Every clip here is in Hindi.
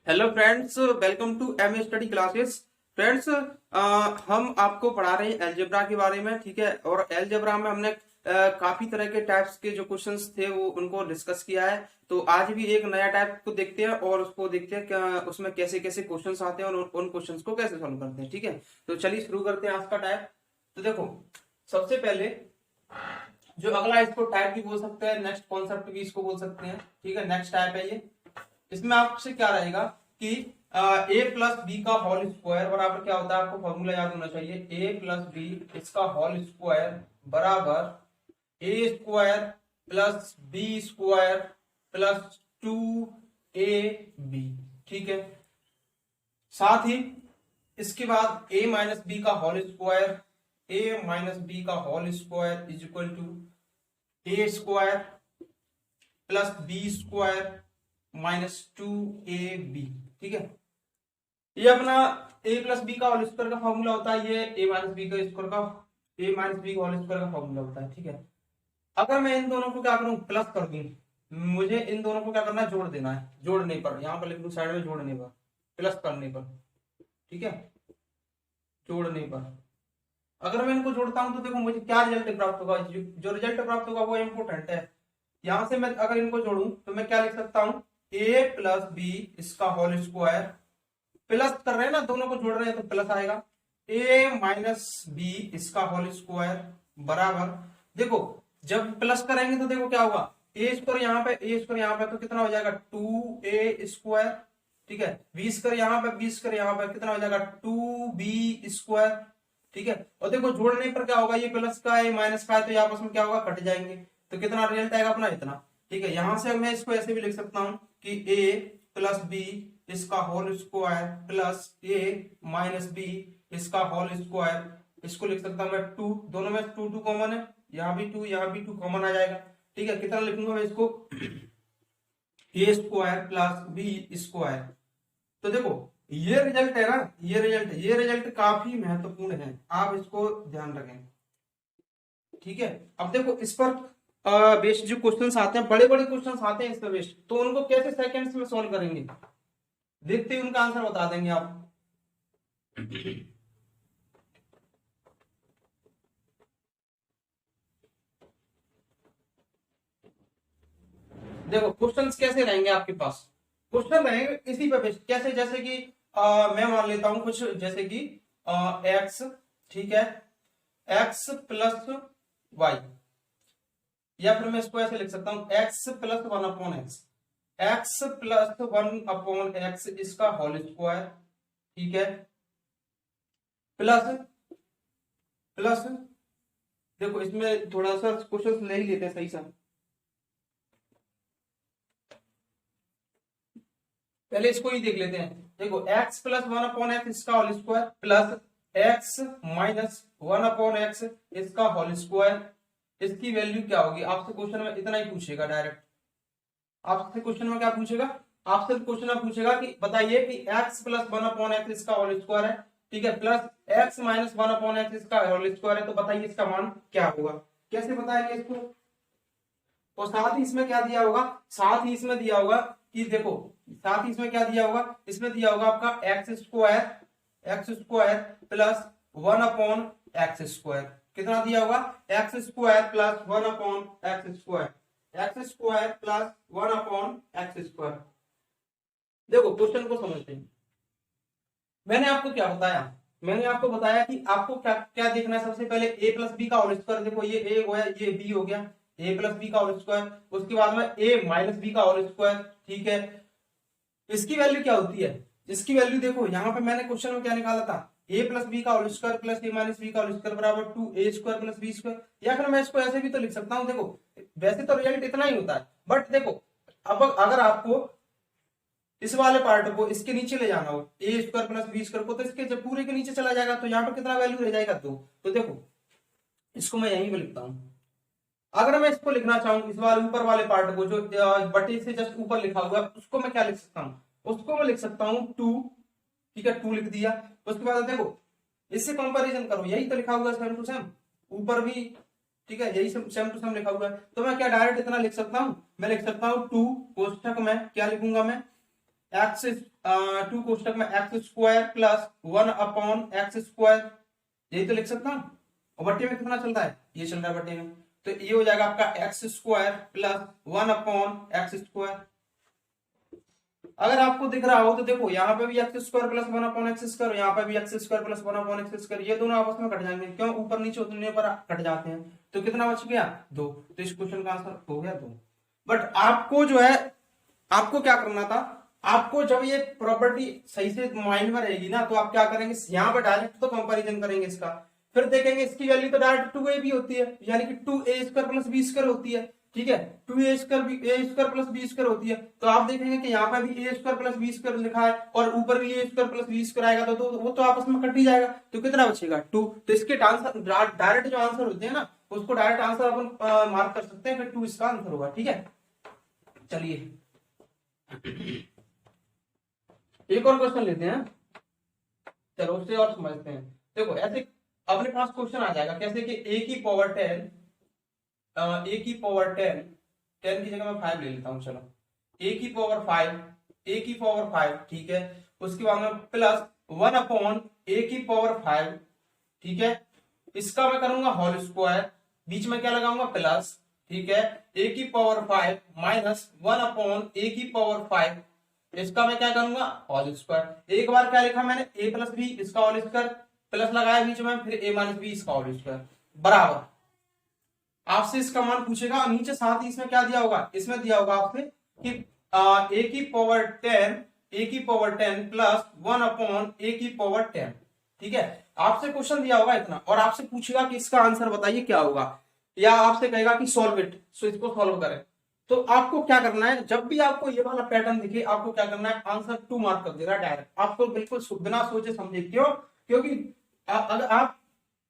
Hello friends, welcome to M study classes. Friends, हम आपको पढ़ा रहे हैं एलजेब्रा के बारे में, ठीक है। और एलजेब्रा में हमने काफी तरह के टाइप्स के जो क्वेश्चंस थे वो उनको डिस्कस किया है। तो आज भी एक नया टाइप को देखते हैं और उसको देखते हैं क्या उसमें कैसे कैसे क्वेश्चंस आते हैं और उन क्वेश्चंस को कैसे सॉल्व करते हैं, ठीक है। तो चलिए शुरू करते हैं आज का टाइप। तो देखो, सबसे पहले जो अगला, इसको टाइप भी बोल सकते हैं, नेक्स्ट कॉन्सेप्ट भी इसको बोल सकते हैं, ठीक है। नेक्स्ट टाइप है ये। इसमें आपसे क्या रहेगा कि ए प्लस बी का होल स्क्वायर बराबर क्या होता है, आपको फॉर्मूला याद होना चाहिए। ए प्लस बी इसका होल स्क्वायर बराबर A square plus B square plus 2ab, ठीक है। साथ ही इसके बाद ए माइनस बी का whole square, A minus B का whole square is equal to A square plus B square -2ab, ठीक है। ये अपना a प्लस बी का होल स्क्वायर का फॉर्मूला होता है, ये a माइनस बी का स्क्वायर का a माइनस बी का होल स्क्वायर का फॉर्मूला होता है, ठीक है। अगर मैं इन दोनों को क्या करूं, प्लस कर दूं, मुझे इन दोनों को क्या करना है, जोड़ देना है। जोड़ने पर यहाँ पर लिख दूं साइड में, जोड़ने पर, प्लस करने पर, ठीक है। जोड़ने पर अगर मैं इनको जोड़ता हूं तो देखो मुझे क्या रिजल्ट प्राप्त होगा। जो रिजल्ट प्राप्त होगा वो इंपोर्टेंट है। यहां से मैं अगर इनको जोड़ूं तो मैं क्या लिख सकता हूं, a प्लस बी इसका होल स्क्वायर, प्लस कर रहे हैं ना, दोनों को जोड़ रहे हैं तो प्लस आएगा, a माइनस बी इसका होल स्क्वायर बराबर, देखो जब प्लस करेंगे तो देखो क्या होगा, ए स्क्वायर यहाँ पे, ए स्क्वायर यहाँ पे, तो कितना हो जाएगा 2a स्क्वायर, ठीक है। बी स्क्वायर यहाँ पे, बी स्क्वायर यहाँ पे, कितना हो जाएगा 2b स्क्वायर, ठीक है। और देखो जोड़ने पर क्या होगा, ये प्लस का है माइनस का है तो ये आपस में क्या होगा, कट जाएंगे, तो कितना रिजल्ट आएगा अपना, इतना, ठीक है। यहां से मैं इसको ऐसे भी लिख सकता हूं कि a प्लस बी इसका whole square plus a minus B इसका होल स्क्वायर, इसको लिख सकता हूं मैं 2, दोनों में 2 कॉमन है, यहाँ भी 2 यहाँ भी 2 कॉमन आ जाएगा, ठीक है। कितना लिखूंगा मैं इसको, a square plus B square. तो देखो ये रिजल्ट है ना, ये रिजल्ट काफी महत्वपूर्ण है, आप इसको ध्यान रखें, ठीक है। अब देखो इस पर बेस्ड जो क्वेश्चंस आते हैं, बड़े बड़े क्वेश्चंस आते हैं इस पर बेस्ड, तो उनको कैसे सेकंड्स में सॉल्व करेंगे, देखते ही उनका आंसर बता देंगे आप। देखो क्वेश्चंस कैसे रहेंगे आपके पास, क्वेश्चन रहेंगे इसी पे बेस्ड, कैसे, जैसे कि मैं मान लेता हूं कुछ, जैसे कि एक्स, ठीक है, एक्स प्लस वाई, या फिर मैं इसको ऐसे लिख सकता हूं x plus 1/x, x plus 1/x इसका होल स्क्वायर, ठीक है, प्लस प्लस, देखो इसमें थोड़ा सा क्वेश्चन ले ही लेते हैं सही सा, पहले इसको ही देख लेते हैं। देखो x प्लस 1/x इसका whole square plus x minus 1/x इसका होल स्क्वायर, इसकी वैल्यू क्या होगी, आपसे क्वेश्चन में इतना ही पूछेगा डायरेक्ट। आपसे क्वेश्चन में क्या पूछेगा, आपसे क्वेश्चन में पूछेगा कि बताइए कि x प्लस 1/x इसका होल स्क्वायर है, ठीक है, प्लस x माइनस 1/x इसका होल स्क्वायर है, तो बताइए इसका मान क्या होगा, कैसे बताएंगे इसको। और साथ ही इसमें क्या दिया होगा, साथ ही इसमें दिया होगा कि देखो, साथ ही इसमें क्या दिया होगा, इसमें दिया होगा आपका x square plus 1/x square, कितना दिया होगा, x square plus 1/x square, x square plus 1/x square. देखो क्वेश्चन को समझते हैं। मैंने आपको क्या बताया, मैंने आपको बताया कि आपको क्या क्या देखना है, सबसे पहले a प्लस बी का होल स्क्वायर, देखो ये a हो गया, ये b हो गया, a प्लस बी का होल स्क्वायर, उसके बाद में a माइनस बी का होल स्क्वायर, ठीक है। इसकी वैल्यू क्या होती है, इसकी वैल्यू देखो यहाँ पे मैंने क्वेश्चन में क्या निकाला था, a प्लस बी का whole square plus a minus B का होल स्क्वायर बराबर 2a square plus b square, या फिर मैं इसको ऐसे भी तो लिख सकता हूँ। देखो वैसे तो रिजल्ट इतना ही होता है, बट देखो अब अगर आपको इस वाले पार्ट को इसके नीचे ले जाना हो, ए स्क्वायर प्लस बी स्क्वायर को, तो इसके जब पूरे के नीचे चला जाएगा तो यहाँ पर कितना वैल्यू रह जाएगा, तो देखो इसको मैं यहीं पे लिखता हूं। अगर मैं इसको लिखना चाहूँ, इस वाले ऊपर वाले पार्ट को जो बटे से जस्ट ऊपर लिखा हुआ है, उसको मैं क्या लिख सकता हूँ, उसको मैं लिख सकता हूँ 2, ठीक है, 2 लिख दिया। उसके बाद देखो इससे कंपैरिजन करो, यही तो लिखा हुआ है सेम टू सेम, ऊपर भी, ठीक है, यही सेम टू सेम लिखा हुआ है, तो मैं क्या डायरेक्ट इतना लिख सकता हूँ, मैं लिख सकता हूँ 2 कोष्ठक में क्या लिखूंगा मैं, एक्स टू कोष्टक में एक्स स्क्वायर प्लस 1/x², यही तो लिख सकता हूँ। और बट्टे में कितना चल रहा है, ये चल रहा है बट्टे में, तो ये हो जाएगा आपका x² प्लस 1/x²। अगर आपको दिख रहा हो तो देखो यहाँ पे भी x² प्लस 1/x², यहाँ पे भी x² प्लस 1/x², ये दोनों आपस में कट जाएंगे, क्यों, ऊपर नीचे उतरने पर कट जाते हैं, तो कितना बच गया 2, तो इस क्वेश्चन का आंसर हो गया 2। बट आपको जो है, आपको क्या करना था, आपको जब ये प्रॉपर्टी सही से माइंड में रहेगी ना, तो आप क्या करेंगे, यहाँ पर डायरेक्ट तो कंपैरिजन करेंगे इसका, फिर देखेंगे इसकी वैल्यू तो डायरेक्ट 2a भी होती है, यानी कि 2a² प्लस b² होती है, ठीक है, 2a² प्लस b² होती है, तो आप देखेंगे कि यहाँ पर भी a² प्लस b² लिखा है और ऊपर भी a² प्लस b² आएगा, तो वो तो आपस में कट ही जाएगा, तो कितना बचेगा 2। तो इसके आंसर डायरेक्ट जो आंसर होते हैं ना, उसको डायरेक्ट आंसर अपन मार्क कर सकते हैं, फिर 2 इसका आंसर होगा, ठीक है। चलिए एक और क्वेश्चन लेते हैं, चलो उससे और समझते हैं। देखो ऐसे अपने पास क्वेश्चन आ जाएगा कैसे कि a की पावर 10, a की पावर 10 की जगह मैं 5 ले लेता हूं, चलो a की पावर 5, ठीक है, उसके बाद में प्लस 1/a की पावर 5, ठीक है, इसका मैं करूंगा होल स्क्वायर, बीच में क्या लगाऊंगा प्लस, ठीक है, a की पावर 5 माइनस 1/a की पावर 5, इसका मैं क्या करूंगा होल स्क्वायर। एक बार क्या लिखा मैंने, a प्लस बी इसका होल स्क्वायर, प्लस लगाया बीच में, फिर a माइनस बी इसका होल स्क्वायर बराबर, आपसे इसका मान पूछेगा, और नीचे साथ ही इसमें क्या दिया होगा, इसमें दिया होगा आपसे कि a की पावर 10 प्लस 1/a की पावर 10, ठीक है, आपसे क्वेश्चन दिया होगा इतना, और आपसे पूछेगा कि इसका आंसर बताइए क्या होगा, या आपसे कहेगा कि सॉल्व इट, सो इसको सॉल्व करें। तो आपको क्या करना है, जब भी आपको ये वाला पैटर्न दिखे, आपको क्या करना है, आंसर 2 मार्क कर देना डायरेक्ट, आपको बिल्कुल बिना सोचे समझे, क्यों, क्योंकि अगर आप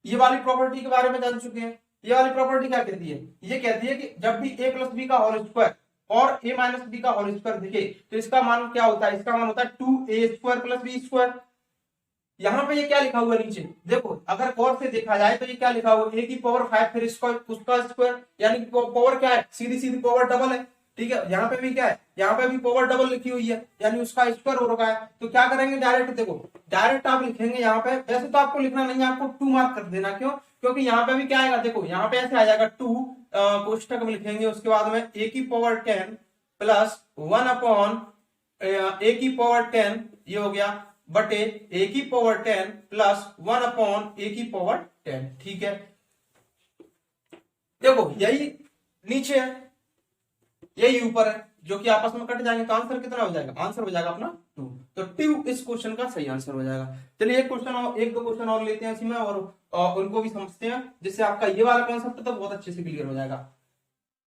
ये वाली प्रॉपर्टी के बारे में जान चुके हैं, ये वाली प्रॉपर्टी क्या कहती है, ये कहती है कि जब भी a प्लस बी का होल स्क्वायर और a माइनस बी का होल स्क्वायर दिखे, तो इसका मान क्या होता है, इसका मान होता है 2a² प्लस b²। यहाँ पे ये क्या लिखा हुआ है नीचे, देखो अगर गौर से देखा जाए तो ये क्या लिखा हुआ है, a की पावर 5 फिर उसका स्क्वायर, यानी कि पावर क्या है, सीधी सीधी पावर डबल है, ठीक है, यहाँ पे भी क्या है, यहाँ पे भी पावर डबल लिखी हुई है, यानी उसका स्क्वायर हो रखा है, तो क्या करेंगे डायरेक्ट, देखो डायरेक्ट आप लिखेंगे यहाँ पे, वैसे तो आपको लिखना नहीं है, आपको 2 मार्क कर देना, क्यों, क्योंकि यहाँ पे भी क्या आएगा, देखो यहाँ पे ऐसे आ जाएगा 2 कोष्टक में लिखेंगे, उसके बाद में a की पावर 10 प्लस 1/a की पावर 10, ये हो गया, बटे a की पावर 10 प्लस 1/a की पावर 10, ठीक है। देखो यही नीचे है, यही ऊपर है, जो कि आपस में कट जाएंगे, तो आंसर कितना हो जाएगा, आंसर हो जाएगा अपना 2, तो 2 इस क्वेश्चन का सही आंसर हो जाएगा। चलिए एक क्वेश्चन और, एक दो क्वेश्चन और लेते हैं इसी में, और उनको भी समझते हैं, जिससे आपका ये वाला कॉन्सेप्ट तो बहुत अच्छे से क्लियर हो जाएगा।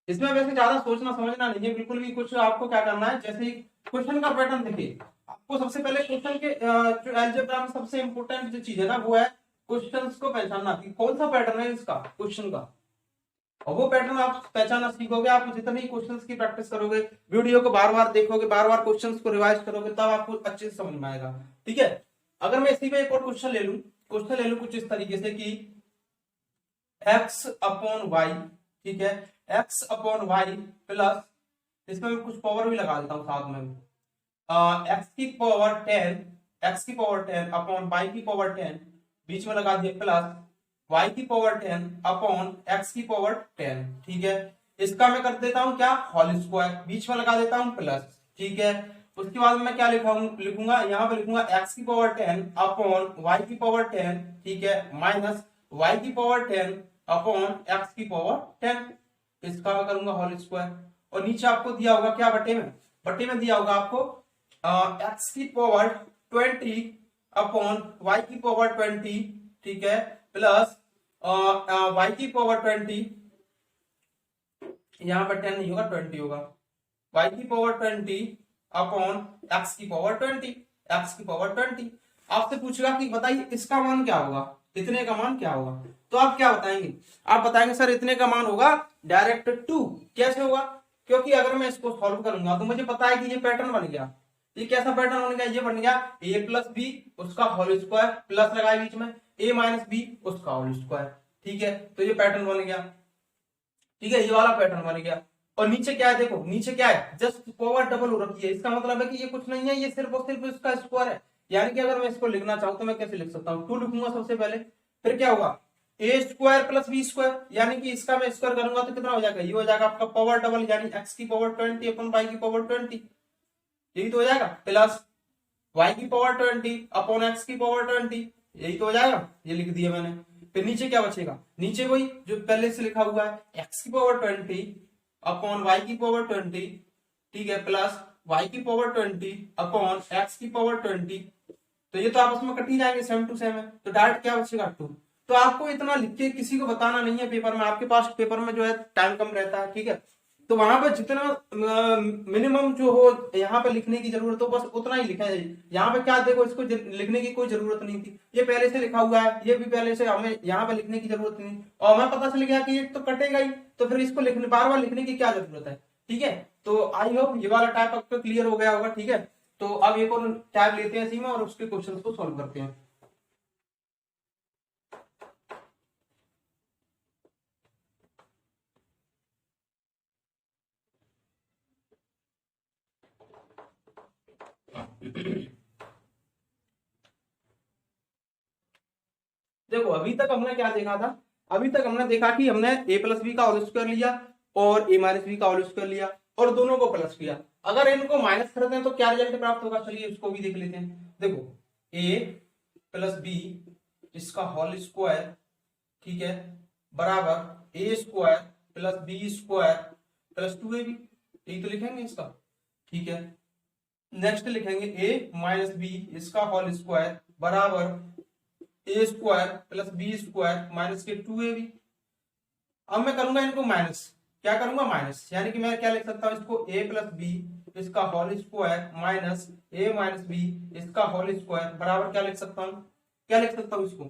इसमें वैसे ज्यादा सोचना समझना नहीं है बिल्कुल भी, कुछ आपको क्या करना है, जैसे ही क्वेश्चन का पैटर्न देखिए, आपको सबसे पहले क्वेश्चन के जो अलजेब्रा में सबसे इंपॉर्टेंट जो चीज है ना, वो है क्वेश्चंस को पहचानना कि कौन सा पैटर्न है इसका क्वेश्चन का, और वो पैटर्न आप पहचानना सीखोगे, आप जितने क्वेश्चंस की प्रैक्टिस करोगे, वीडियो को बार बार देखोगे, बार बार क्वेश्चंस को रिवाइज करोगे, तब आपको अच्छे से समझ में आएगा, ठीक है। अगर मैं इसी में एक और क्वेश्चन ले लूं कुछ इस तरीके से कि x/y, ठीक है, x/y प्लस, इसमें मैं कुछ पावर भी लगा देता हूं साथ में, x की पावर 10 अपॉन y की पावर 10, बीच में लगा दिया प्लस y की पावर 10 अपॉन x की पावर 10, ठीक है, इसका मैं कर देता हूं क्या, होल स्क्वायर, बीच में लगा देता हूं प्लस, ठीक है, उसके बाद मैं क्या लिखूंगा, यहाँ पे लिखूंगा x की पावर 10 अपॉन y की पावर 10, ठीक है, माइनस y की पावर 10 अपॉन x की पावर 10, इसका मैं करूंगा होल स्क्वायर, और नीचे आपको दिया होगा क्या, बट्टे में दिया होगा आपको x की पावर 20 अपॉन y की पावर 20, ठीक है, प्लस y की पावर 20, यहाँ पर 10 नहीं होगा 20 होगा, y की पावर 20 अपॉन x की पावर 20, आपसे पूछेगा कि बताइए इसका मान क्या होगा, इतने का मान क्या होगा, तो आप क्या बताएंगे, आप बताएंगे सर इतने का मान होगा डायरेक्ट 2, कैसे होगा, क्योंकि अगर मैं इसको सॉल्व करूंगा तो मुझे पता है कि ये पैटर्न बन गया, ये कैसा पैटर्न बन गया, ये बन गया a प्लस बी उसका होल स्क्वायर, प्लस लगाए बीच में a माइनस बी उसका होल स्क्वायर, ठीक है, तो ये पैटर्न बन गया, ठीक है, ये वाला पैटर्न बन गया। और नीचे क्या है, देखो नीचे क्या है, जस्ट पावर डबल हो रखी है, इसका मतलब है कि ये कुछ नहीं है, ये सिर्फ और सिर्फ इसका स्क्वायर है। यानी कि अगर मैं इसको लिखना चाहूं तो मैं कैसे लिख सकता हूँ, 2 लिखूंगा सबसे पहले, फिर क्या होगा ए स्क्वायर प्लस बी स्क्वायर, यानी कि इसका मैं स्क्वायर करूंगा तो कितना हो जाएगा, ये हो जाएगा आपका पावर डबल, यानी एक्स की पावर 20 अपन वाई की पावर 20, यही तो हो जाएगा, प्लस वाई की पावर 20 अपॉन एक्स की पावर 20, यही तो हो जाएगा, ये लिख दिया मैंने। फिर नीचे क्या बचेगा, नीचे वही जो पहले से लिखा हुआ है, एक्स की पावर 20 अपॉन वाई की पावर 20, ठीक है, प्लस वाई की पावर 20 अपॉन एक्स की पावर 20, तो ये तो आपस में कट ही जाएंगे, सेम टू सेम है, तो डायरेक्ट क्या बचेगा 2। तो आपको इतना लिख के किसी को बताना नहीं है पेपर में, आपके पास पेपर में जो है टाइम कम रहता है, ठीक है, तो वहां पर जितना मिनिमम जो हो यहाँ पे लिखने की जरूरत हो बस उतना ही लिखा है। यहाँ पे क्या देखो, इसको लिखने की कोई जरूरत नहीं थी, ये पहले से लिखा हुआ है, ये भी पहले से, हमें यहाँ पे लिखने की जरूरत नहीं, और हमें पता चल गया कि ये तो कटेगा ही, तो फिर इसको लिखने बार बार लिखने की क्या जरूरत है, ठीक है। तो आई होप ये वाला टाइप आपका क्लियर हो गया होगा, ठीक है। तो अब एक और टैब लेते हैं इसी में और उसके क्वेश्चन को सॉल्व करते हैं। देखो अभी तक हमने क्या देखा था, अभी तक हमने देखा कि हमने ए प्लस बी का होल स्क्वायर लिया और ए माइनस बी का होल स्क्वायर लिया और दोनों को प्लस किया, अगर इनको माइनस करते हैं तो क्या रिजल्ट प्राप्त होगा, चलिए उसको भी देख लेते हैं। देखो ए प्लस बी इसका होल स्क्वायर, ठीक है, बराबर A square plus B square plus 2ab, यही तो लिखेंगे इसका, ठीक है। नेक्स्ट लिखेंगे ए माइनस बी इसका होल स्क्वायर बराबर A square plus B square minus के 2ab। अब मैं करूंगा इनको माइनस, क्या करूंगा माइनस, यानी कि मैं क्या लिख सकता हूं इसको, ए प्लस बी इसका होल स्क्वायर माइनस ए माइनस बी इसका होल स्क्वायर बराबर क्या लिख सकता हूं, क्या लिख सकता हूं इसको,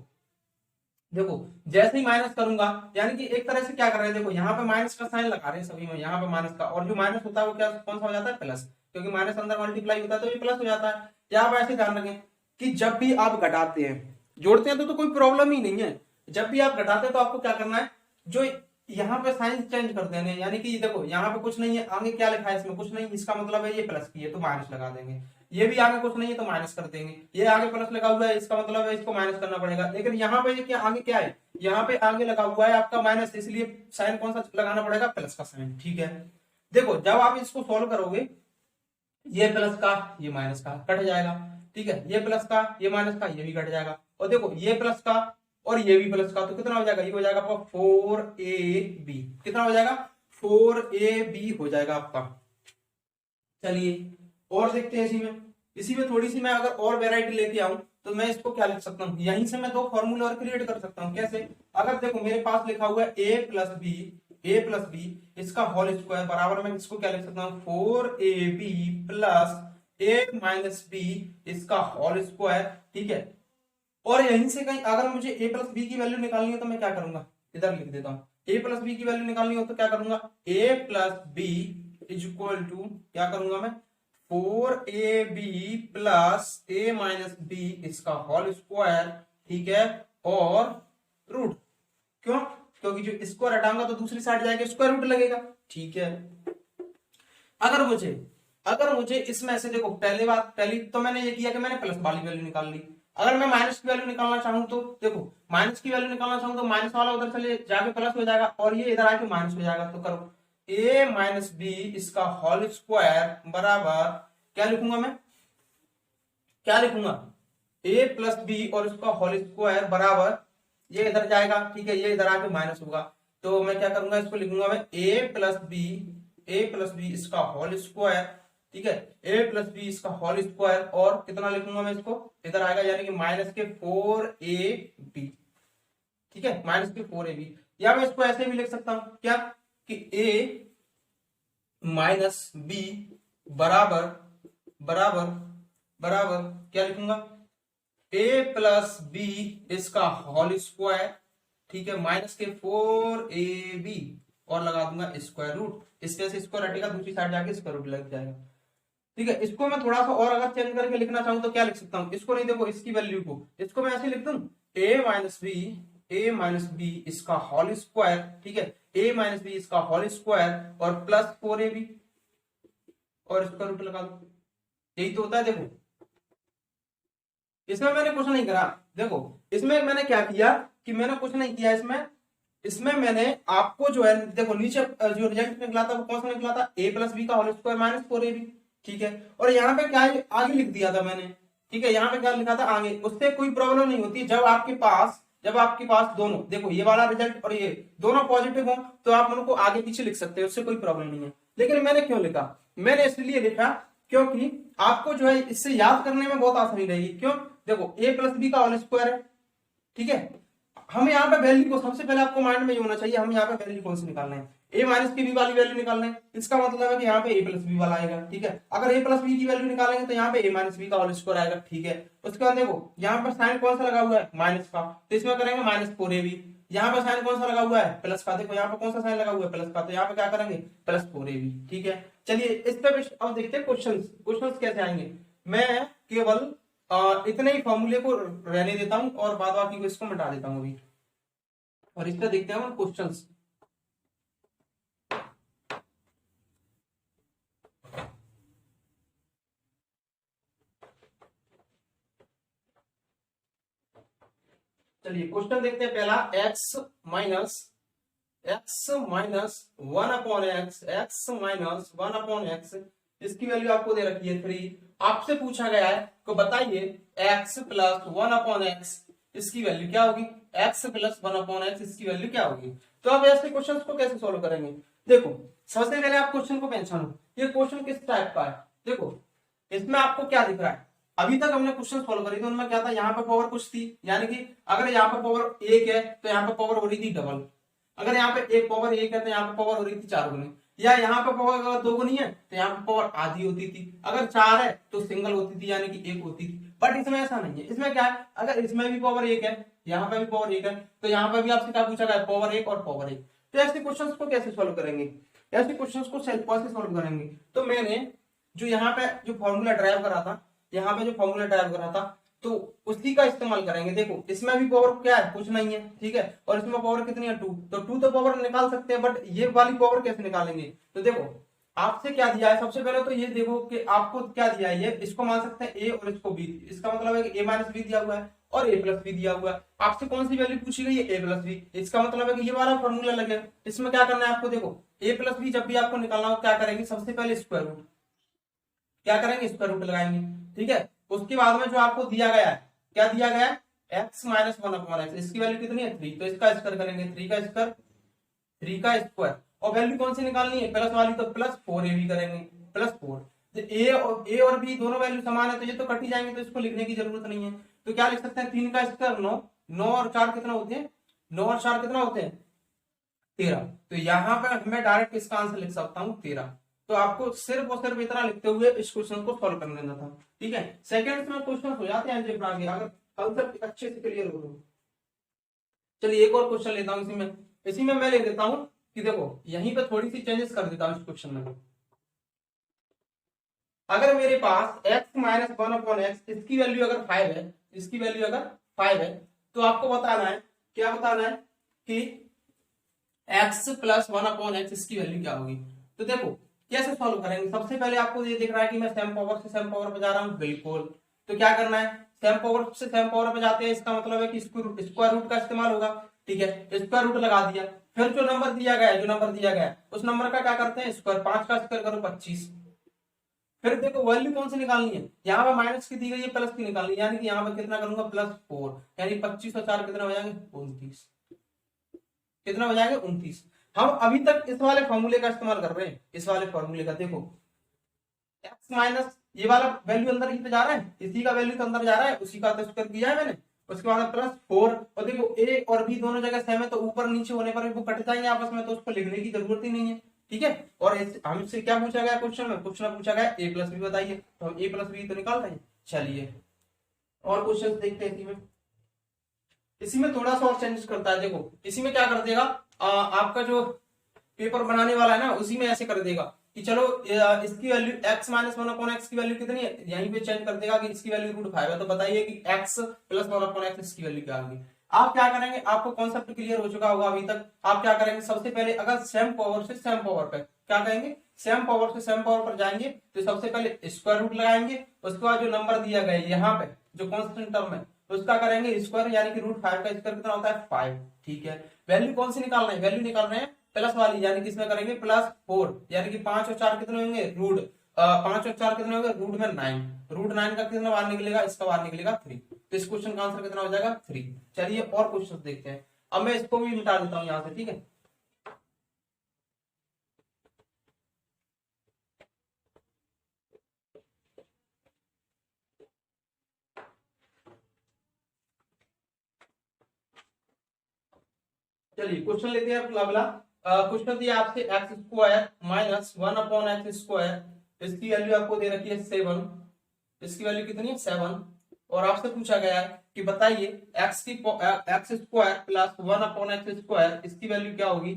देखो जैसे ही माइनस करूंगा, यानी कि एक तरह से क्या कर रहे हैं, देखो यहाँ पे माइनस का साइन लगा रहे हैं सभी में, यहाँ पे माइनस का, और जो माइनस होता है वो क्या कौन सा हो जाता है, प्लस, क्योंकि माइनस अंदर मल्टीप्लाई होता है तो ये प्लस हो जाता है। या आप ऐसे ध्यान रखें कि जब भी आप घटाते हैं, जोड़ते हैं तो कोई प्रॉब्लम ही नहीं है, जब भी आप घटाते हैं तो आपको क्या करना है, जो यहाँ पे साइन चेंज कर देंगे, यानी कि देखो यहाँ पे कुछ नहीं है, आगे क्या लिखा है इसमें कुछ नहीं, इसका मतलब है ये प्लस की है तो माइनस लगा देंगे, ये भी आगे कुछ नहीं है तो माइनस कर देंगे, ये आगे प्लस लगा हुआ है इसका मतलब है इसको माइनस करना पड़ेगा, लेकिन यहाँ पे क्या आगे क्या है, यहाँ पे आगे लगा हुआ है आपका माइनस, इसलिए साइन कौन सा लगाना पड़ेगा, प्लस का साइन, ठीक है। देखो जब आप इसको सॉल्व करोगे, ये प्लस का ये माइनस का कट जाएगा, ठीक है, ये प्लस का ये माइनस का ये भी कट जाएगा, और देखो ये प्लस का और ये भी प्लस का, तो कितना हो जाएगा, ये हो जाएगा आपका 4ab, कितना हो जाएगा 4ab हो जाएगा आपका। चलिए और देखते हैं इसी में थोड़ी सी मैं अगर और वेराइटी लेके आऊं तो मैं इसको क्या लिख सकता हूँ, यहीं से मैं दो फॉर्मूले और क्रिएट कर सकता हूँ, कैसे, अगर देखो मेरे पास लिखा हुआ है ए प्लस बी इसका होल स्क्वायर बराबर मैं इसको क्या लिख सकता हूँ 4ab plus A minus B इसका होल स्क्वायर, ठीक है। और यहीं से कहीं अगर मुझे ए प्लस बी की वैल्यू निकालनी हो तो मैं क्या करूंगा, इधर लिख देता हूँ, ए प्लस बी की वैल्यू निकालनी हो तो क्या करूंगा, A plus B is equal to क्या करूंगा मैं 4ab plus A minus B इसका होल स्क्वायर, ठीक है, और रूट, क्यों, क्योंकि जो स्क्वायर हटाऊंगा तो दूसरी साइड जाएगा स्क्वायर रूट लगेगा, ठीक है। अगर मुझे इसमें से देखो पहली तो मैंने ये किया कि मैंने प्लस वाली वैल्यू निकाल ली, अगर मैं माइनस की वैल्यू निकालना चाहूं तो देखो माइनस की वैल्यू निकालना चाहूं तो माइनस वाला उधर चले जाके प्लस हो जाएगा और ये इधर आके माइनस हो जाएगा, तो करो ए माइनस बी इसका होल स्क्वायर बराबर क्या लिखूंगा मैं, क्या लिखूंगा ए प्लस बी और इसका होल स्क्वायर बराबर, ये इधर जाएगा, ठीक है, ये इधर आके माइनस होगा, तो मैं क्या करूंगा इसको लिखूंगा मैं ए प्लस बी इसका होल स्क्वायर, ठीक है, ए प्लस बी इसका होल स्क्वायर और कितना लिखूंगा मैं इसको, इधर आएगा यानी कि माइनस के 4ab, ठीक है, माइनस के 4ab, या मैं इसको ऐसे भी लिख सकता हूं क्या कि a माइनस बी बराबर बराबर बराबर क्या लिखूंगा a प्लस बी इसका होल स्क्वायर, ठीक है, माइनस के 4ab और लगा दूंगा स्क्वायर रूट, इसके से स्क्वायर हटेगा दूसरी साइड जाके स्क्वायर रूट लग जाएगा, ठीक है। इसको मैं थोड़ा सा और अगर चेंज करके लिखना चाहूं तो क्या लिख सकता हूं, इसको नहीं देखो इसकी वैल्यू को इसको मैं ऐसे लिख दूं a minus B A minus B इसका होल स्क्वायर, ठीक है, ए माइनस बी इसका होल स्क्वायर और प्लस 4ab और इसका रूट लगा दो, यही तो होता है। देखो इसमें मैंने कुछ नहीं करा, देखो इसमें मैंने क्या किया कि मैंने कुछ नहीं किया, इसमें मैंने आपको जो है देखो नीचे जो रिजल्ट निकला था वो कौन सा निकला था, ए प्लस बी का होल स्क्वायर माइनस 4ab, ठीक है। और यहाँ पे क्या है आगे लिख दिया था मैंने, ठीक है, यहाँ पे क्या लिखा था आगे, उससे कोई प्रॉब्लम नहीं होती जब आपके पास दोनों, देखो ये वाला रिजल्ट और ये दोनों पॉजिटिव हो तो आप उनको आगे पीछे लिख सकते हो, उससे कोई प्रॉब्लम नहीं है। लेकिन मैंने क्यों लिखा, मैंने इसलिए लिखा क्योंकि आपको जो है इससे याद करने में बहुत आसानी रहेगी। क्यों, देखो ए प्लस बी का होल स्क्वायर है, ठीक है, हम यहाँ पे वैल्यू को सबसे पहले आपको माइंड में ये होना चाहिए, हम यहाँ पे वैल्यू कौन सी निकालना है, ए माइनस की बी वाली वैल्यू निकालना है, इसका मतलब है कि यहाँ पे ए प्लस बी वाला आएगा, ठीक है। अगर ए प्लस बी की वैल्यू निकालेंगे तो यहाँ पे ए माइनस बी का होल स्क्वायर आएगा, ठीक है। उसके बाद देखो यहाँ पर साइन कौन सा लगा हुआ है, माइनस का, तो इसमें करेंगे माइनस 4ab। यहाँ पर साइन कौन सा लगा हुआ है, प्लस का, देखो यहाँ पे कौन सा साइन लगा हुआ है, प्लस का, तो यहाँ पे क्या करेंगे प्लस 4ab, ठीक है। चलिए इस पे अब देखते हैं क्वेश्चन कैसे आएंगे। मैं केवल इतने ही फॉर्मूले को रहने देता हूं और बाद बाकी को इसको मिटा देता हूं अभी, और इस पे देखते हैं हम क्वेश्चंस। चलिए क्वेश्चन देखते हैं पहला, x minus 1/x, x minus 1/x, इसकी वैल्यू आपको दे रखी है 3। आपसे पूछा गया है तो बताइए x प्लस 1/x इसकी वैल्यू क्या होगी, x प्लस 1/x इसकी वैल्यू क्या होगी। तो आप ऐसे क्वेश्चंस को कैसे सॉल्व करेंगे, देखो सबसे पहले आप क्वेश्चन को पहचानो, ये क्वेश्चन किस टाइप का है। देखो इसमें आपको क्या दिख रहा है, अभी तक हमने क्वेश्चन सॉल्व करी तो उनमें क्या था, यहाँ पर पावर कुछ थी, यानी कि अगर यहाँ पर पावर 1 है तो यहाँ पर पावर हो रही थी डबल, अगर यहाँ पे एक पावर 1 है तो यहाँ पर पावर हो रही थी 4 गुनी, या यहाँ पर पावर अगर 2 गुनी है तो यहाँ पर पावर आधी होती थी, अगर 4 है तो सिंगल होती थी यानी कि 1 होती थी। बट इसमें ऐसा नहीं है, इसमें क्या है, अगर इसमें भी पावर 1 है यहाँ पे भी पावर 1 है तो यहाँ पर भी आपसे क्या पूछा गया, पावर 1 और पावर 1। तो ऐसे क्वेश्चंस को कैसे सॉल्व करेंगे, ऐसे क्वेश्चंस को कैसे सॉल्व करेंगे। तो मैंने जो यहाँ पे जो फॉर्मूला ड्राइव करा था, यहाँ पे जो फॉर्मूला ड्राइव करा था तो उसी का इस्तेमाल करेंगे। देखो इसमें भी पावर क्या है, कुछ नहीं है, ठीक है, और इसमें पावर कितनी है 2, तो 2 तो पावर निकाल सकते हैं, बट ये वाली पावर कैसे निकालेंगे। तो देखो आपसे क्या दिया है, सबसे पहले तो ये देखो कि आपको क्या दिया है, ये इसको मान सकते हैं ए और इसको बी, इसका मतलब है कि ए माइनस बी दिया हुआ है और ए प्लस बी दिया हुआ है। आपसे कौन सी वैल्यू पूछी गई है, ए प्लस बी, इसका मतलब है कि ये वाला फॉर्मूला लगे। इसमें क्या करना है आपको, देखो ए प्लस बी जब भी आपको निकालना हो क्या करेंगे, सबसे पहले स्क्वायर रूट, क्या करेंगे स्क्वायर रूट लगाएंगे, ठीक है। उसके बाद में जो आपको दिया गया है, क्या दिया गया है, x माइनस 1/x, इसकी वैल्यू कितनी है 3, तो इसका स्क्वायर करेंगे, 3 का स्क्वायर, और वैल्यू कौन सी निकालनी है प्लस वाली, तो प्लस 4ab करेंगे, प्लस 4। तो ए और बी दोनों वैल्यू समान है तो ये तो कट ही जाएंगे, तो इसको लिखने की जरूरत नहीं है। तो क्या लिख सकते हैं, 3 का स्क्वायर 9, 9 और 4 कितना होते हैं, 9 और 4 कितना होते हैं 13। तो यहाँ पे मैं डायरेक्ट इसका आंसर लिख सकता हूँ 13। तो आपको सिर्फ और सिर्फ इतना लिखते हुए इस क्वेश्चन को सॉल्व कर लेना था, ठीक है। सेकंड्स में क्वेश्चन हो जाते हैं अलजेब्रा के, अगर कांसेप्ट अच्छे से क्लियर हो। चलिए एक और क्वेश्चन लेता हूं, इसी में मैं ले देता हूं कि देखो यहीं पे थोड़ी सी चेंजेस कर देता हूं इस क्वेश्चन में। अगर मेरे पास x माइनस 1/x इसकी वैल्यू अगर 5 है, इसकी वैल्यू अगर 5 है, तो आपको बताना है, क्या बताना है कि x प्लस 1/x इसकी वैल्यू क्या होगी। तो देखो कैसे सॉल्व करेंगे, सबसे पहले आपको ये दिख रहा है कि मैं सेम पावर से सेम पावर पे जा रहा हूं, बिल्कुल। तो क्या करना है, सेम पावर से सेम पावर पे जाते हैं, इसका मतलब है कि स्क्वायर रूट का इस्तेमाल होगा, ठीक है। स्क्वायर रूट लगा दिया, फिर जो नंबर दिया गया है उस नंबर का क्या करते हैं स्क्वायर, 5 का स्क्वायर करो 25। फिर देखो वैल्यू कौन सी निकालनी है, यहाँ पे माइनस की दी गई है, प्लस की निकालनी है, यानी कि यहाँ पे कितना करूंगा प्लस 4, यानी 25 और 4 कितना हो जाएंगे 29, कितना हो जाएंगे 29। हम अभी तक इस वाले फॉर्मूले का इस्तेमाल कर रहे हैं, इस वाले फॉर्मूले का। देखो x माइनस ये वाला वैल्यू अंदर ही तो जा रहा है, इसी का वैल्यू तो अंदर जा रहा है, उसी का तो स्क्वायर किया है मैंने। उसके बाद प्लस 4, और देखो a और b दोनों जगह सेम है तो ऊपर नीचे होने पर वो कट जाएंगे आपस में, तो उसको लिखने की जरूरत ही नहीं है, ठीक है। और हमसे क्या पूछा गया क्वेश्चन में, क्वेश्चन में पूछा गया a प्लस बी बताइए, तो हम a प्लस बी तो निकाल रहे हैं। चलिए और क्वेश्चन देखते हैं। इसी में थोड़ा सा और चेंजेस करता है, देखो इसी में क्या कर देगा, आपका जो पेपर बनाने वाला है ना उसी में ऐसे कर देगा कि चलो इसकी वैल्यू x माइनस 1/x की वैल्यू कितनी है, यहीं पे चेंज कर देगा कि इसकी वैल्यू √5 है, तो बताइए कि x प्लस 1/x इसकी वैल्यू क्या होगी। आप क्या करेंगे, आपको कॉन्सेप्ट क्लियर हो चुका होगा अभी तक। आप क्या करेंगे, सबसे पहले अगर सेम पावर से सेम पावर पे क्या कहेंगे, सेम पावर से सेम पावर पर जाएंगे तो सबसे पहले स्क्वायर रूट लगाएंगे, उसके बाद जो नंबर दिया गया है यहाँ पे जो कॉन्स्टेंट टर्म है उसका करेंगे स्क्वायर, यानी कि रूट 5 का स्क्वायर कितना होता है 5। ठीक है, वैल्यू कौन सी निकाल रहे हैं, वैल्यू निकाल रहे हैं प्लस वाली, यानी कि इसमें करेंगे +4, यानी कि 5 और 4 कितने होंगे रूट, 5 और 4 कितने होंगे रूट में 9, रूट 9 का कितना बाहर निकलेगा, इसका बाहर निकलेगा 3। तो इस क्वेश्चन का आंसर कितना हो जाएगा 3। चलिए और क्वेश्चन देखते हैं। अब मैं इसको भी मिटा देता हूं यहां से, ठीक है। चलिए क्वेश्चन लेते हैं अगला वाला। क्वेश्चन दिया आपसे एक्स स्क्वायर माइनस 1/x², इसकी वैल्यू आपको दे रखी है 7, इसकी वैल्यू कितनी है 7, और आपसे पूछा गया है कि बताइए x² प्लस 1/x², इसकी वैल्यू क्या होगी।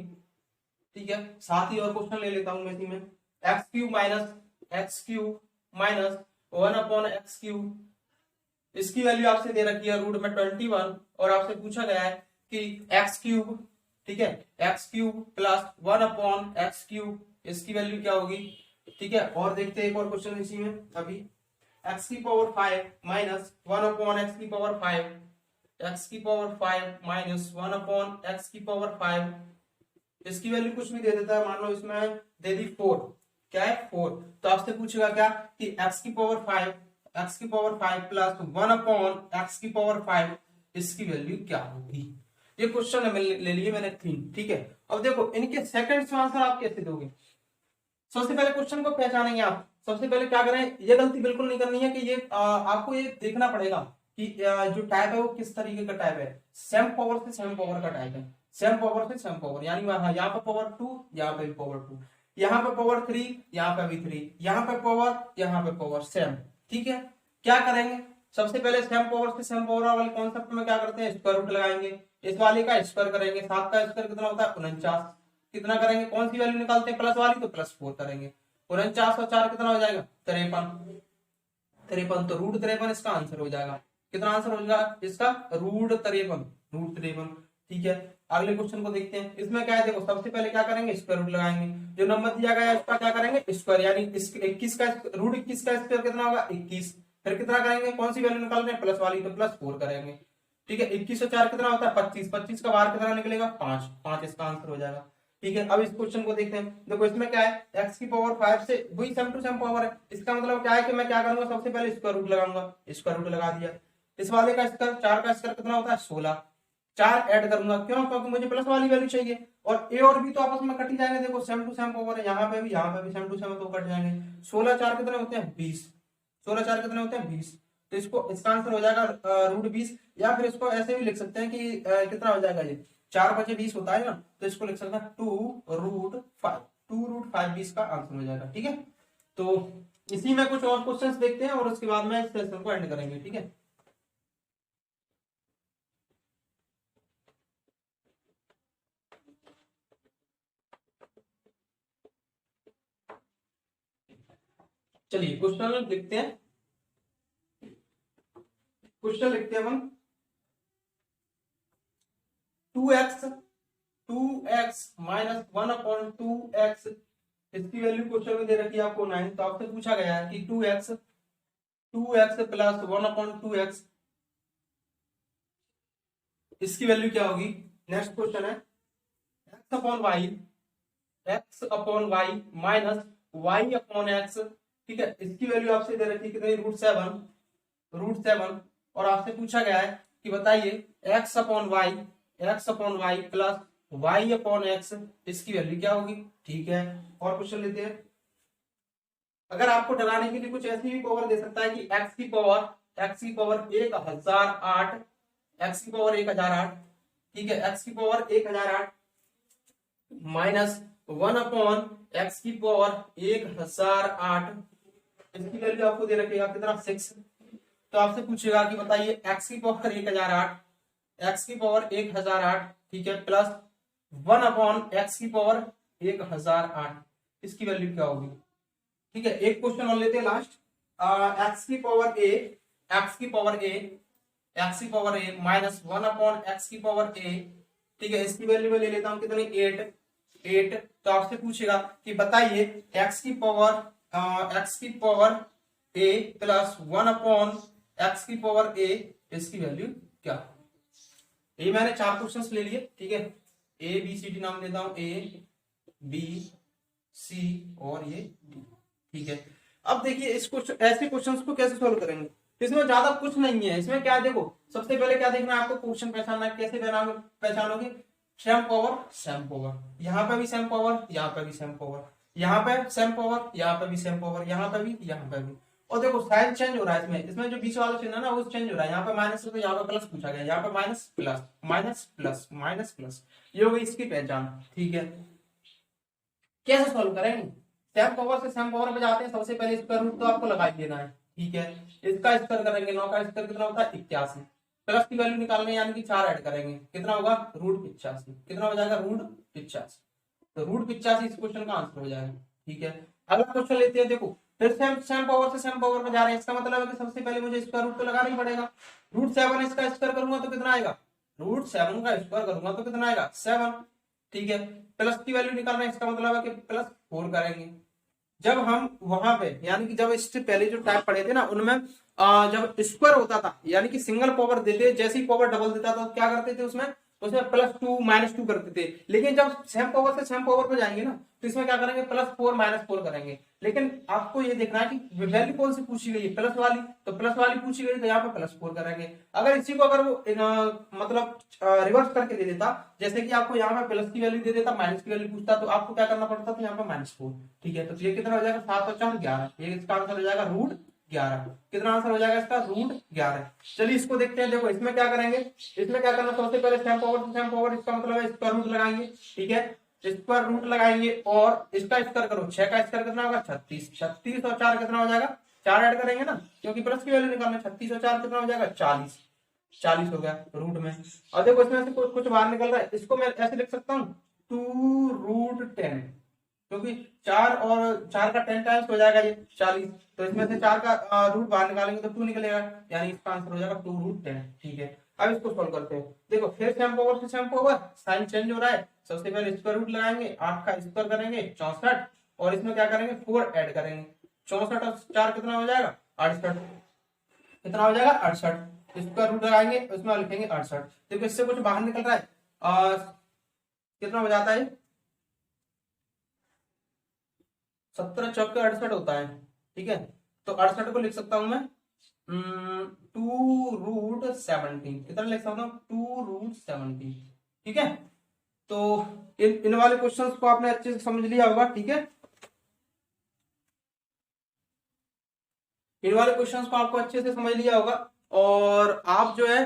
ठीक है, साथ ही और क्वेश्चन ले लेता हूं मैं इसी में, x³ माइनस 1/x³, इसकी वैल्यू आपसे दे रखी है रूट में 21, और आपसे पूछा गया है कि x³, ठीक है, x³ प्लस 1/x³, इसकी वैल्यू क्या होगी। ठीक है, और देखते हैं एक और क्वेश्चन इसी में अभी, x⁵ minus 1/x⁵, x⁵ minus 1/x⁵, इसकी वैल्यू कुछ भी दे देता है, मान लो इसमें दे दी 4, क्या है 4, तो आपसे पूछेगा क्या कि x⁵ प्लस 1/x⁵, इसकी वैल्यू क्या होगी। ये क्वेश्चन है, ले लिए मैंने 3। ठीक है, अब देखो इनके सेकंड्स में आंसर आप कैसे दोगे। सबसे पहले क्वेश्चन को पहचानेंगे आप, सबसे पहले क्या करें, ये गलती बिल्कुल नहीं करनी है कि ये आपको ये देखना पड़ेगा कि जो टाइप है वो किस तरीके का टाइप है, सेम पावर से सेम पावर का टाइप है, सेम पावर से सेम पावर, यानी यहाँ पे पावर 2, यहाँ पे पावर 2, यहाँ पे पावर 3, यहाँ पे भी 3, यहाँ पे पावर, यहाँ पे पावर सेम। ठीक है, क्या करेंगे, सबसे पहले सेम पावर से सेम पावर वाले कॉन्सेप्ट में क्या करते हैं, स्क्वायर रूट लगाएंगे, इस वाले का स्क्वायर करेंगे, 7 का स्क्वायर कितना होता है 49, कितना करेंगे, कौन सी वैल्यू निकालते हैं प्लस वाली, तो +4 करेंगे, 49 और 4 कितना हो जाएगा 53, 53 तो रूट 53 इसका आंसर हो जाएगा। कितना आंसर हो जाएगा इसका, रूट 53। ठीक है, अगले क्वेश्चन को देखते हैं, इसमें क्या है, देखो सबसे पहले क्या करेंगे, स्क्वायर रूट लगाएंगे, जो नंबर दिया गया है उसका क्या करेंगे स्क्वायर, यानी 21 का रूट 21 का स्क्वायर कितना होगा 21, फिर कितना करेंगे, कौन सी वैल्यू निकाल रहे हैं प्लस वाली, तो +4 करेंगे। ठीक है, 21 और 4 कितना होता है 25, 25 का बाहर कितना निकलेगा 5, 5 इसका आंसर हो जाएगा। ठीक है, अब इस क्वेश्चन को देखते हैं, देखो इसमें क्या है, x⁵ से वही सेम टू सेम पावर है, इसका मतलब क्या है कि मैं क्या करूंगा, सबसे पहले स्क्वायर रूट लगाऊंगा, स्क्वायर रूट लगा दिया, इस वाले का स्क्वायर 4 का स्क्वायर कितना होता है 16, 4 ऐड करूंगा, क्यों, क्योंकि मुझे प्लस वाली वैल्यू चाहिए, और ए और बी तो आपस में कट ही जाएंगे, देखो सेम टू सेम पावर है, यहाँ पे भी सेम टू सेम, तो कट जाएंगे, 16 4 कितने होते हैं 20, 16 4 कितने होते हैं 20, तो इसको इसका आंसर हो जाएगा रूट 20, या फिर इसको ऐसे भी लिख सकते हैं कि कितना हो जाएगा, ये 4 बचे 20 होता है ना, तो इसको लिख सकते हैं 2√5, 2√5 20 का आंसर हो जाएगा। ठीक है, तो इसी में कुछ और क्वेश्चंस देखते हैं और उसके बाद में इस सेशन को एंड करेंगे। ठीक है, चलिए क्वेश्चन लिखते हैं, क्वेश्चन लिखते हैं हम, 2x माइनस 1/2x, इसकी वैल्यू क्वेश्चन में दे रखी है आपको 9, तो आपसे पूछा गया है कि 2x प्लस 1/2x, इसकी वैल्यू क्या होगी। नेक्स्ट क्वेश्चन है x/y माइनस y/x, ठीक है, इसकी वैल्यू आपसे दे रखी है कितनी, √7, और आपसे पूछा गया है कि बताइए x/y प्लस y/x, इसकी वैल्यू क्या होगी। ठीक है, और क्वेश्चन लेते हैं, अगर आपको डराने के लिए कुछ ऐसी भी पावर दे सकता है कि x की पावर 1008, x की पावर 1008, ठीक है, x की पावर 1008 माइनस 1/x की पावर 1008, इसकी वैल्यू आपको दे रखेगा कितना 6, तो आपसे पूछेगा कि बताइए x की पावर 1008, x की पावर 1008, ठीक है, प्लस 1/x की पावर 1008, इसकी वैल्यू क्या होगी। ठीक है, एक क्वेश्चन और लेते हैं लास्ट, x की पावर a एक्स की पावर ए माइनस 1 अपॉन एक्स की पावर ए, ठीक है। इसकी वैल्यू में ले लेता हूँ कितनी 8। तो आपसे पूछेगा कि बताइए एक्स की पावर ए प्लस 1 अपॉन एक्स की पावर ए, इसकी वैल्यू क्या। ये मैंने 4 क्वेश्चंस ले लिए, ठीक है। ए बी सी डी नाम देता हूं, ए बी सी और ये डी, ठीक है। अब देखिए इस क्वेश्चन ऐसे क्वेश्चंस को कैसे सॉल्व करेंगे। इसमें ज्यादा कुछ नहीं है, इसमें क्या देखो सबसे पहले क्या देखना है आपको, क्वेश्चन पहचानना है। कैसे पहचानोगे, सेम पावर, यहाँ पे भी सेम पावर, यहाँ पे भी सेम पावर, यहाँ पे सेम पावर, यहाँ पे भी सेम पावर, यहाँ पे भी, यहाँ पे भी। और देखो साइन चेंज हो रहा है इसमें जो बीच वाला चिन्ह है ना वो चेंज हो रहा है। यहाँ पे माइनस तो यहाँ पे प्लस पूछा गया, यहाँ पे minus plus minus plus minus plus, ये हो गई इसकी पहचान, ठीक है। कैसे सॉल्व करेंगे, सेम पावर से सेम पावर पे जाते हैं। सबसे पहले स्क्वायर रूट तो आपको लगा ही देना है, ठीक है। इसका स्क्वायर करेंगे, 9 का स्क्वायर कितना होता है 81, प्लस की वैल्यू निकालने यानी कि 4 ऐड करेंगे, कितना होगा √85, कितना हो जाएगा √85। तो √85 इस क्वेश्चन का आंसर हो जाएगा, ठीक है। अगला क्वेश्चन लेते हैं, देखो फिर सेम पावर से सेम पावर में जा रहे हैं। इसका मतलब है कि सबसे पहले मुझे स्क्वायर रूट तो लगाना ही पड़ेगा। √7 इसका स्क्वायर करूंगा तो कितना आएगा, √7 का स्क्वायर करूंगा तो कितना आएगा 7, ठीक है। प्लस की वैल्यू निकालना है, इसका मतलब है कि +4 करेंगे। जब हम वहां पे यानी कि जब इससे पहले जो टाइप पढ़े थे ना उनमें जब स्क्वायर होता था यानी कि सिंगल पावर देते, जैसे ही पावर डबल देता था तो क्या करते थे उसमें +2 -2 करते थे। लेकिन जब सेम पावर से सेम पावर पे जाएंगे ना तो इसमें क्या करेंगे +4 -4 करेंगे। लेकिन आपको ये देखना है कि वैल्यू कौन सी पूछी गई है, प्लस वाली, तो प्लस वाली पूछी गई तो यहाँ पे +4 करेंगे। अगर इसी को अगर वो मतलब रिवर्स करके दे देता, जैसे कि आपको यहाँ पे प्लस की वैल्यू दे देता, माइनस की वैल्यू पूछता, तो आपको क्या करना पड़ता था यहाँ पे -4, ठीक है। तो ये कितना हो जाएगा 7 और 4 11, ये इसका आंसर हो जाएगा √11। कितना आंसर हो जाएगा इसका √11। चलिए इसको देखते हैं, देखो इसमें क्या करेंगे, इसमें क्या करना, सबसे पहले सेम पावर से सेम पावर, इसका मतलब है स्क्वायर रूट लगाएंगे, ठीक है। स्क्वायर रूट लगाएंगे और इसका स्क्वायर करो, 6 का स्क्वायर कितना होगा 36, 36 और 4 कितना हो जाएगा, 4 ऐड करेंगे ना क्योंकि प्लस की वैल्यू निकालना, 36 और 4 कितना हो जाएगा 40, 40 हो गया रूट में। और देखो इसमें से कुछ बाहर निकल रहा है, इसको मैं ऐसे लिख सकता हूँ 2√10, क्योंकि 4 और 4 का 10 टाइम्स हो जाएगा ये 40, तो इसमें से 4 का रूट बाहर निकालेंगे तो 2 निकलेगा, यानी इसका आंसर हो जाएगा 2√10, ठीक है। अब इसको सॉल्व करते हैं, देखो फिर सेम पावर से सेम पावर, साइन चेंज हो रहा है। सबसे पहले स्क्वायर रूट लगाएंगे, 8 का स्क्वायर करेंगे 64, और इसमें क्या करेंगे 4 ऐड करेंगे, 64 और 4 कितना हो जाएगा 68, कितना हो जाएगा 68। स्क्वायर रूट लगाएंगे उसमें लिखेंगे 68। देखो इससे कुछ बाहर निकल रहा है, कितना हो जाता है 17 चौके 68 होता है, ठीक है। तो 68 को लिख सकता हूं मैं 2√17, कितना लिख सकता हूँ 2√17, ठीक है। तो इन वाले क्वेश्चंस को आपने अच्छे से समझ लिया होगा, ठीक है। इन वाले क्वेश्चंस को आपको अच्छे से समझ लिया होगा, और आप जो है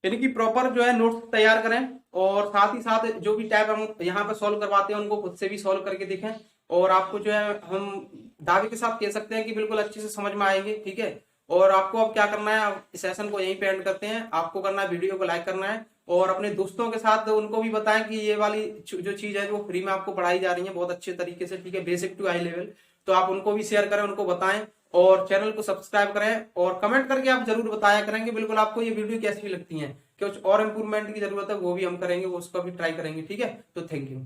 इनकी प्रॉपर जो है नोट्स तैयार करें, और साथ ही साथ जो भी टाइप हम यहाँ पे सॉल्व करवाते हैं उनको खुद से भी सॉल्व करके देखें, और आपको जो है हम दावे के साथ कह सकते हैं कि बिल्कुल अच्छे से समझ में आएंगे, ठीक है। और आपको अब क्या करना है, इस सेशन को यहीं पे एंड करते हैं। आपको करना है वीडियो को लाइक करना है, और अपने दोस्तों के साथ उनको भी बताएं कि ये वाली जो चीज है वो फ्री में आपको पढ़ाई जा रही है बहुत अच्छे तरीके से, ठीक है, बेसिक टू हाई लेवल। तो आप उनको भी शेयर करें, उनको बताएं, और चैनल को सब्सक्राइब करें, और कमेंट करके आप जरूर बताया करेंगे बिल्कुल आपको ये वीडियो कैसी लगती है, कुछ और इंप्रूवमेंट की जरूरत है वो भी हम करेंगे, उसको भी ट्राई करेंगे, ठीक है। तो थैंक यू।